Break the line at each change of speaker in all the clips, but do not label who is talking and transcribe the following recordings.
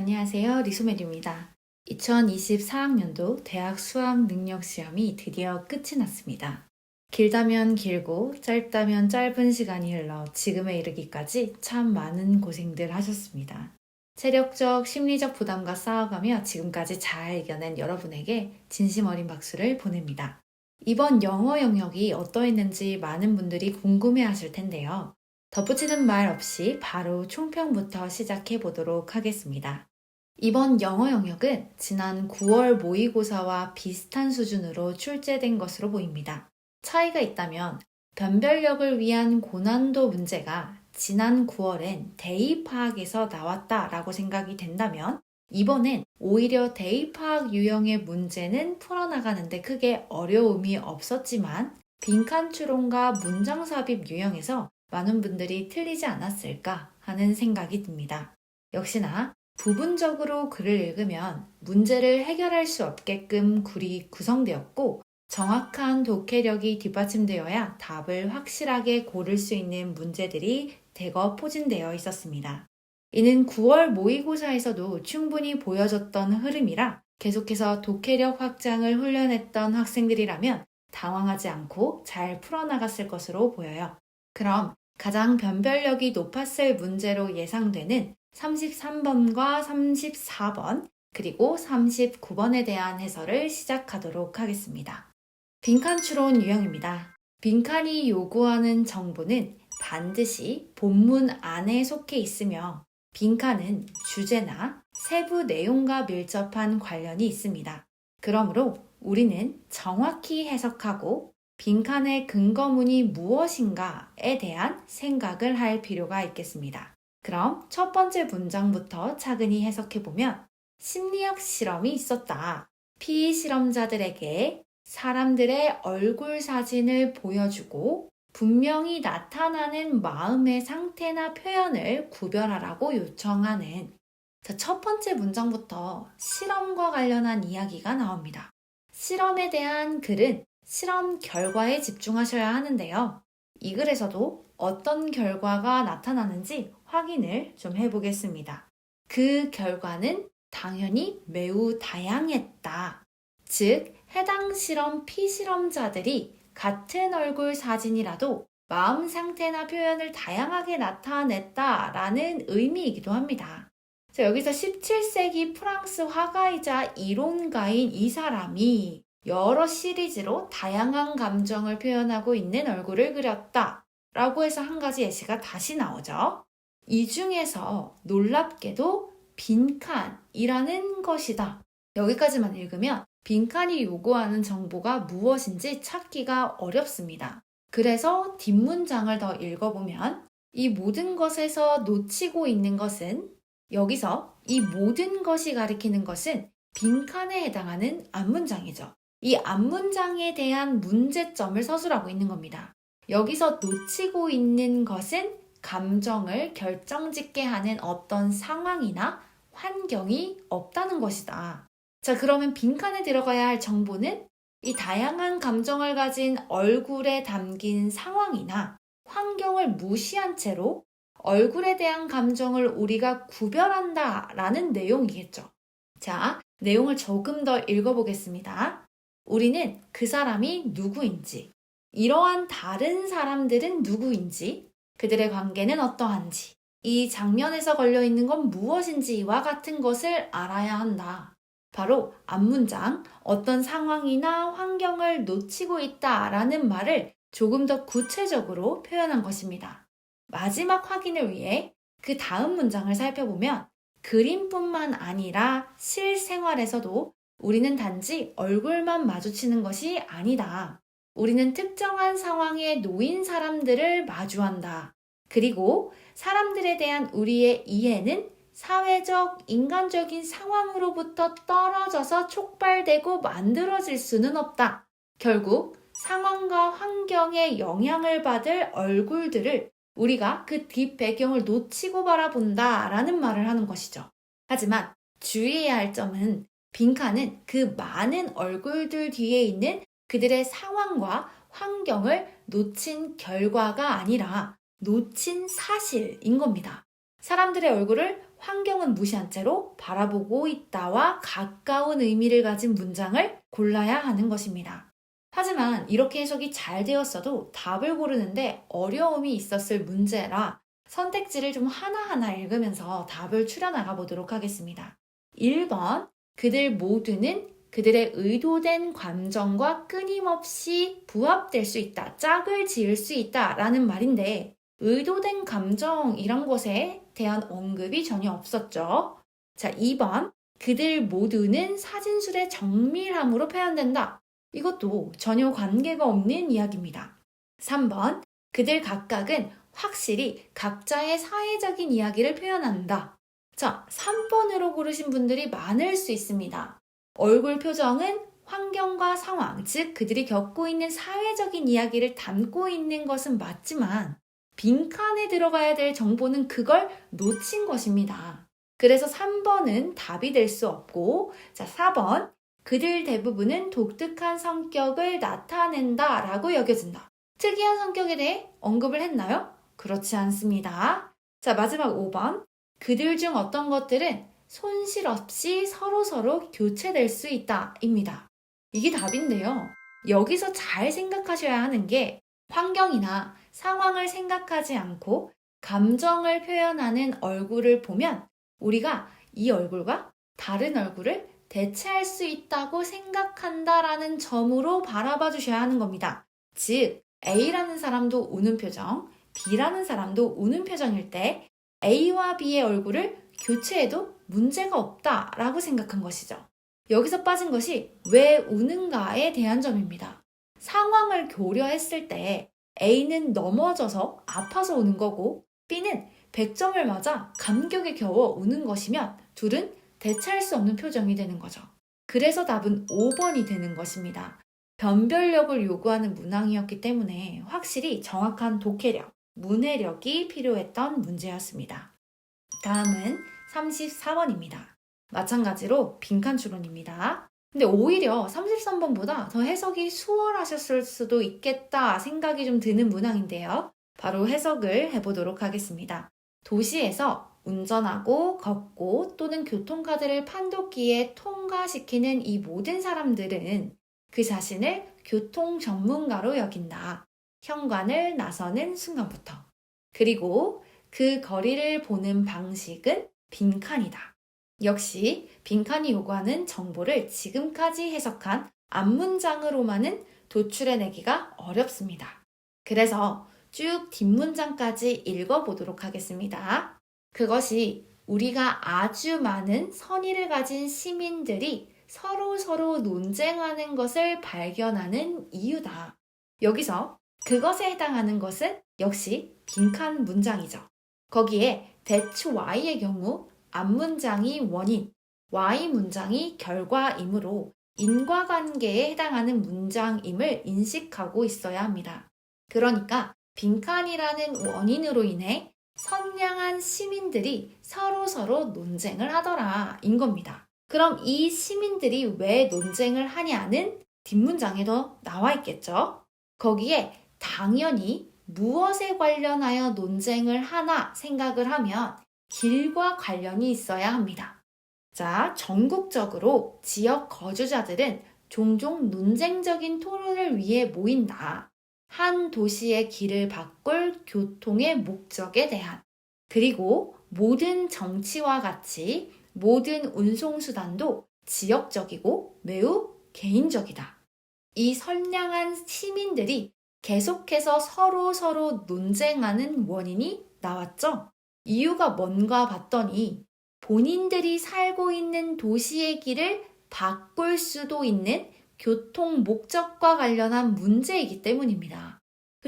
안녕하세요. 리소멜입니다. 2024학년도 대학 수학 능력 시험이 드디어 끝이 났습니다. 길다면 길고 짧다면 짧은 시간이 흘러 지금에 이르기까지 참 많은 고생들 하셨습니다. 체력적, 심리적 부담과 싸워가며 지금까지 잘 이겨낸 여러분에게 진심 어린 박수를 보냅니다. 이번 영어 영역이 어떠했는지 많은 분들이 궁금해 하실 텐데요. 덧붙이는 말 없이 바로 총평부터 시작해 보도록 하겠습니다. 이번 영어 영역은 지난 9월 모의고사와 비슷한 수준으로 출제된 것으로 보입니다. 차이가 있다면 변별력을 위한 고난도 문제가 지난 9월엔 대입파악에서 나왔다라고 생각이 된다면 이번엔 오히려 대입파악 유형의 문제는 풀어나가는데 크게 어려움이 없었지만 빈칸 추론과 문장 삽입 유형에서 많은 분들이 틀리지 않았을까 하는 생각이 듭니다. 역시나 부분적으로 글을 읽으면 문제를 해결할 수 없게끔 글이 구성되었고 정확한 독해력이 뒷받침되어야 답을 확실하게 고를 수 있는 문제들이 대거 포진되어 있었습니다. 이는 9월 모의고사에서도 충분히 보여줬던 흐름이라 계속해서 독해력 확장을 훈련했던 학생들이라면 당황하지 않고 잘 풀어나갔을 것으로 보여요. 그럼 가장 변별력이 높았을 문제로 예상되는 33번과 34번 그리고 39번에 대한 해설을 시작하도록 하겠습니다. 빈칸 추론 유형입니다. 빈칸이 요구하는 정보는 반드시 본문 안에 속해 있으며 빈칸은 주제나 세부 내용과 밀접한 관련이 있습니다. 그러므로 우리는 정확히 해석하고 빈칸의 근거문이 무엇인가에 대한 생각을 할 필요가 있겠습니다. 그럼 첫 번째 문장부터 차근히 해석해보면 심리학 실험이 있었다. 피실험자들에게 사람들의 얼굴 사진을 보여주고 분명히 나타나는 마음의 상태나 표현을 구별하라고 요청하는 첫 번째 문장부터 실험과 관련한 이야기가 나옵니다. 실험에 대한 글은 실험 결과에 집중하셔야 하는데요. 이 글에서도 어떤 결과가 나타나는지 확인을 좀 해보겠습니다. 그 결과는 당연히 매우 다양했다. 즉, 해당 실험 피실험자들이 같은 얼굴 사진이라도 마음 상태나 표현을 다양하게 나타냈다라는 의미이기도 합니다. 자, 여기서 17세기 프랑스 화가이자 이론가인 이 사람이 여러 시리즈로 다양한 감정을 표현하고 있는 얼굴을 그렸다 라고 해서 한 가지 예시가 다시 나오죠. 이 중에서 놀랍게도 빈칸이라는 것이다. 여기까지만 읽으면 빈칸이 요구하는 정보가 무엇인지 찾기가 어렵습니다. 그래서 뒷문장을 더 읽어보면 이 모든 것에서 놓치고 있는 것은 여기서 이 모든 것이 가리키는 것은 빈칸에 해당하는 앞문장이죠. 이 앞문장에 대한 문제점을 서술하고 있는 겁니다. 여기서 놓치고 있는 것은 감정을 결정짓게 하는 어떤 상황이나 환경이 없다는 것이다. 자, 그러면 빈칸에 들어가야 할 정보는 이 다양한 감정을 가진 얼굴에 담긴 상황이나 환경을 무시한 채로 얼굴에 대한 감정을 우리가 구별한다 라는 내용이겠죠. 자, 내용을 조금 더 읽어보겠습니다. 우리는 그 사람이 누구인지, 이러한 다른 사람들은 누구인지, 그들의 관계는 어떠한지, 이 장면에서 걸려있는 건 무엇인지와 같은 것을 알아야 한다. 바로 앞문장, 어떤 상황이나 환경을 놓치고 있다라는 말을 조금 더 구체적으로 표현한 것입니다. 마지막 확인을 위해 그 다음 문장을 살펴보면 그림뿐만 아니라 실생활에서도 우리는 단지 얼굴만 마주치는 것이 아니다. 우리는 특정한 상황에 놓인 사람들을 마주한다. 그리고 사람들에 대한 우리의 이해는 사회적, 인간적인 상황으로부터 떨어져서 촉발되고 만들어질 수는 없다. 결국 상황과 환경에 영향을 받을 얼굴들을 우리가 그 뒷배경을 놓치고 바라본다 라는 말을 하는 것이죠. 하지만 주의해야 할 점은 빈칸은 그 많은 얼굴들 뒤에 있는 그들의 상황과 환경을 놓친 결과가 아니라 놓친 사실인 겁니다. 사람들의 얼굴을 환경은 무시한 채로 바라보고 있다와 가까운 의미를 가진 문장을 골라야 하는 것입니다. 하지만 이렇게 해석이 잘 되었어도 답을 고르는데 어려움이 있었을 문제라 선택지를 좀 하나하나 읽으면서 답을 추려나가 보도록 하겠습니다. 1번, 그들 모두는 그들의 의도된 감정과 끊임없이 부합될 수 있다, 짝을 지을 수 있다 라는 말인데 의도된 감정이란 것에 대한 언급이 전혀 없었죠. 자, 2번, 그들 모두는 사진술의 정밀함으로 표현된다. 이것도 전혀 관계가 없는 이야기입니다. 3번, 그들 각각은 확실히 각자의 사회적인 이야기를 표현한다. 자, 3번으로 고르신 분들이 많을 수 있습니다. 얼굴 표정은 환경과 상황, 즉 그들이 겪고 있는 사회적인 이야기를 담고 있는 것은 맞지만 빈칸에 들어가야 될 정보는 그걸 놓친 것입니다. 그래서 3번은 답이 될 수 없고, 자, 4번, 그들 대부분은 독특한 성격을 나타낸다 라고 여겨진다. 특이한 성격에 대해 언급을 했나요? 그렇지 않습니다. 자, 마지막 5번, 그들 중 어떤 것들은 손실 없이 서로서로 교체될 수 있다 입니다. 이게 답인데요. 여기서 잘 생각하셔야 하는 게 환경이나 상황을 생각하지 않고 감정을 표현하는 얼굴을 보면 우리가 이 얼굴과 다른 얼굴을 대체할 수 있다고 생각한다라는 점으로 바라봐 주셔야 하는 겁니다. 즉, A라는 사람도 우는 표정, B라는 사람도 우는 표정일 때 A와 B의 얼굴을 교체해도 문제가 없다라고 생각한 것이죠. 여기서 빠진 것이 왜 우는가에 대한 점입니다. 상황을 고려했을 때 A는 넘어져서 아파서 우는 거고 B는 100점을 맞아 감격에 겨워 우는 것이면 둘은 대체할 수 없는 표정이 되는 거죠. 그래서 답은 5번이 되는 것입니다. 변별력을 요구하는 문항이었기 때문에 확실히 정확한 독해력, 문해력이 필요했던 문제였습니다. 다음은 34번입니다. 마찬가지로 빈칸 추론입니다. 근데 오히려 33번보다 더 해석이 수월하셨을 수도 있겠다 생각이 좀 드는 문항인데요. 바로 해석을 해보도록 하겠습니다. 도시에서 운전하고 걷고 또는 교통카드를 판독기에 통과시키는 이 모든 사람들은 그 자신을 교통 전문가로 여긴다. 현관을 나서는 순간부터. 그리고 그 거리를 보는 방식은 빈칸이다. 역시 빈칸이 요구하는 정보를 지금까지 해석한 앞문장으로만은 도출해내기가 어렵습니다. 그래서 쭉 뒷문장까지 읽어보도록 하겠습니다. 그것이 우리가 아주 많은 선의를 가진 시민들이 서로 논쟁하는 것을 발견하는 이유다. 여기서 그것에 해당하는 것은 역시 빈칸 문장이죠. 거기에 that Y의 경우 앞문장이 원인, Y 문장이 결과이므로 인과관계에 해당하는 문장임을 인식하고 있어야 합니다. 그러니까 빈칸이라는 원인으로 인해 선량한 시민들이 서로 논쟁을 하더라 인 겁니다. 그럼 이 시민들이 왜 논쟁을 하냐는 뒷문장에도 나와 있겠죠. 거기에 당연히 무엇에 관련하여 논쟁을 하나 생각을 하면 길과 관련이 있어야 합니다. 자, 전국적으로 지역 거주자들은 종종 논쟁적인 토론을 위해 모인다. 한 도시의 길을 바꿀 교통의 목적에 대한, 그리고 모든 정치와 같이 모든 운송수단도 지역적이고 매우 개인적이다. 이 선량한 시민들이 계속해서 서로 논쟁하는 원인이 나왔죠. 이유가 뭔가 봤더니 본인들이 살고 있는 도시의 길을 바꿀 수도 있는 교통 목적과 관련한 문제이기 때문입니다.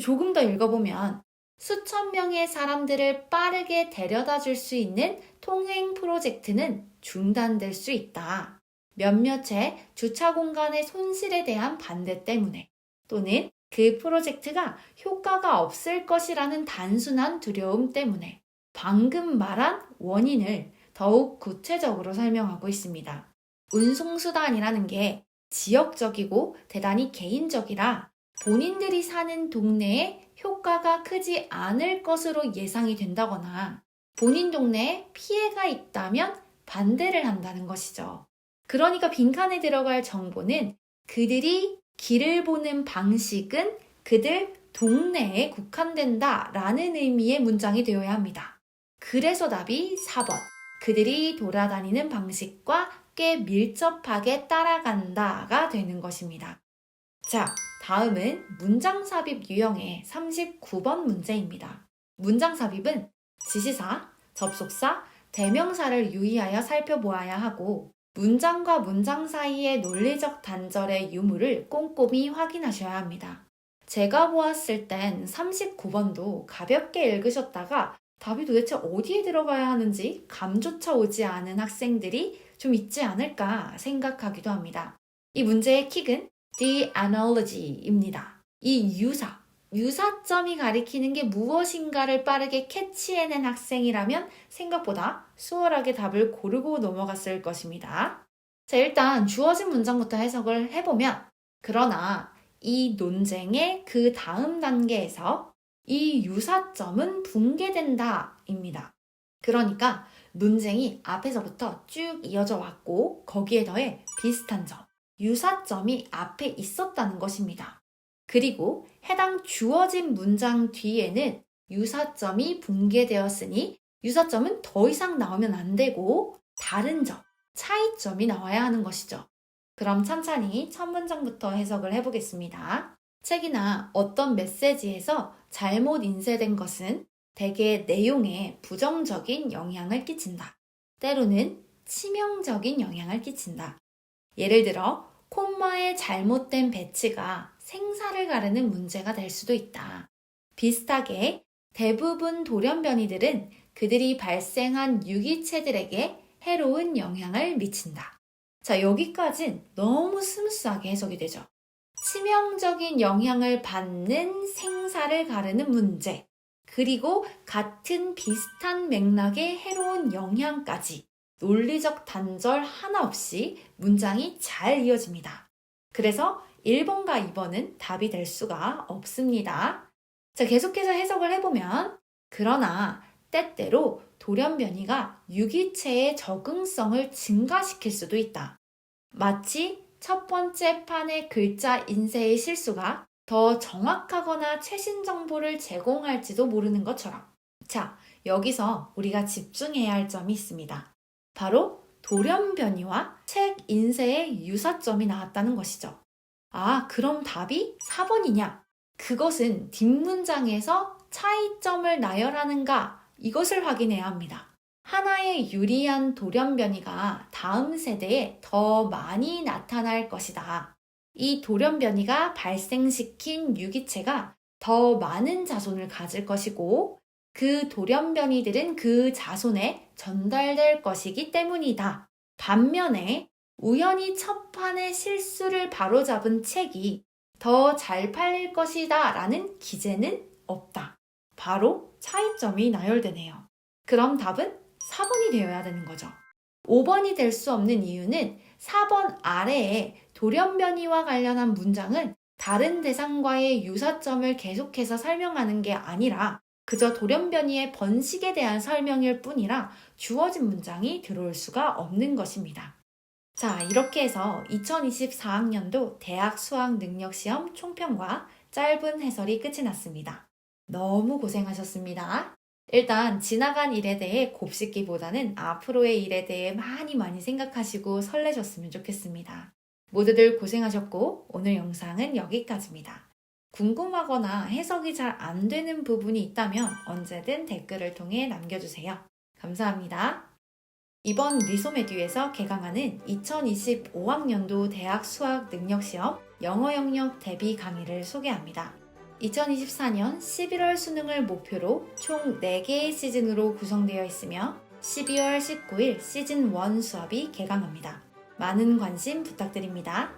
조금 더 읽어보면 수천 명의 사람들을 빠르게 데려다 줄 수 있는 통행 프로젝트는 중단될 수 있다. 몇몇의 주차 공간의 손실에 대한 반대 때문에 또는 그 프로젝트가 효과가 없을 것이라는 단순한 두려움 때문에 방금 말한 원인을 더욱 구체적으로 설명하고 있습니다. 운송수단이라는 게 지역적이고 대단히 개인적이라 본인들이 사는 동네에 효과가 크지 않을 것으로 예상이 된다거나 본인 동네에 피해가 있다면 반대를 한다는 것이죠. 그러니까 빈칸에 들어갈 정보는 그들이 길을 보는 방식은 그들 동네에 국한된다 라는 의미의 문장이 되어야 합니다. 그래서 답이 4번. 그들이 돌아다니는 방식과 꽤 밀접하게 따라간다가 되는 것입니다. 자, 다음은 문장 삽입 유형의 39번 문제입니다. 문장 삽입은 지시사, 접속사, 대명사를 유의하여 살펴보아야 하고 문장과 문장 사이의 논리적 단절의 유무를 꼼꼼히 확인하셔야 합니다. 제가 보았을 땐 39번도 가볍게 읽으셨다가 답이 도대체 어디에 들어가야 하는지 감조차 오지 않은 학생들이 좀 있지 않을까 생각하기도 합니다. 이 문제의 킥은 the analogy입니다. 이 유사점이 가리키는 게 무엇인가를 빠르게 캐치해낸 학생이라면 생각보다 수월하게 답을 고르고 넘어갔을 것입니다. 자, 일단 주어진 문장부터 해석을 해보면 그러나 이 논쟁의 그 다음 단계에서 이 유사점은 붕괴된다 입니다. 그러니까 논쟁이 앞에서부터 쭉 이어져 왔고 거기에 더해 비슷한 점, 유사점이 앞에 있었다는 것입니다. 그리고 해당 주어진 문장 뒤에는 유사점이 붕괴되었으니 유사점은 더 이상 나오면 안 되고 다른 점, 차이점이 나와야 하는 것이죠. 그럼 천천히 첫 문장부터 해석을 해보겠습니다. 책이나 어떤 메시지에서 잘못 인쇄된 것은 대개 내용에 부정적인 영향을 끼친다. 때로는 치명적인 영향을 끼친다. 예를 들어 콤마의 잘못된 배치가 생사를 가르는 문제가 될 수도 있다. 비슷하게 대부분 돌연변이들은 그들이 발생한 유기체들에게 해로운 영향을 미친다. 자, 여기까진 너무 스무스하게 해석이 되죠. 치명적인 영향을 받는 생사를 가르는 문제, 그리고 같은 비슷한 맥락의 해로운 영향까지 논리적 단절 하나 없이 문장이 잘 이어집니다. 그래서 1번과 2번은 답이 될 수가 없습니다. 자, 계속해서 해석을 해보면 그러나 때때로 돌연변이가 유기체의 적응성을 증가시킬 수도 있다. 마치 첫 번째 판의 글자 인쇄의 실수가 더 정확하거나 최신 정보를 제공할지도 모르는 것처럼. 자, 여기서 우리가 집중해야 할 점이 있습니다. 바로 돌연변이와 책 인쇄의 유사점이 나왔다는 것이죠. 아, 그럼 답이 4번이냐? 그것은 뒷문장에서 차이점을 나열하는가? 이것을 확인해야 합니다. 하나의 유리한 돌연변이가 다음 세대에 더 많이 나타날 것이다. 이 돌연변이가 발생시킨 유기체가 더 많은 자손을 가질 것이고 그 돌연변이들은 그 자손에 전달될 것이기 때문이다. 반면에 우연히 첫 판의 실수를 바로잡은 책이 더 잘 팔릴 것이다 라는 기재는 없다. 바로 차이점이 나열되네요. 그럼 답은 4번이 되어야 되는 거죠. 5번이 될 수 없는 이유는 4번 아래에 돌연변이와 관련한 문장은 다른 대상과의 유사점을 계속해서 설명하는 게 아니라 그저 돌연변이의 번식에 대한 설명일 뿐이라 주어진 문장이 들어올 수가 없는 것입니다. 자, 이렇게 해서 2024학년도 대학 수학능력시험 총평과 짧은 해설이 끝이 났습니다. 너무 고생하셨습니다. 일단 지나간 일에 대해 곱씹기보다는 앞으로의 일에 대해 많이 생각하시고 설레셨으면 좋겠습니다. 모두들 고생하셨고 오늘 영상은 여기까지입니다. 궁금하거나 해석이 잘 안 되는 부분이 있다면 언제든 댓글을 통해 남겨주세요. 감사합니다. 이번 리소메듀에서 개강하는 2025학년도 대학 수학 능력시험 영어 영역 대비 강의를 소개합니다. 2024년 11월 수능을 목표로 총 4개의 시즌으로 구성되어 있으며 12월 19일 시즌 1 수업이 개강합니다. 많은 관심 부탁드립니다.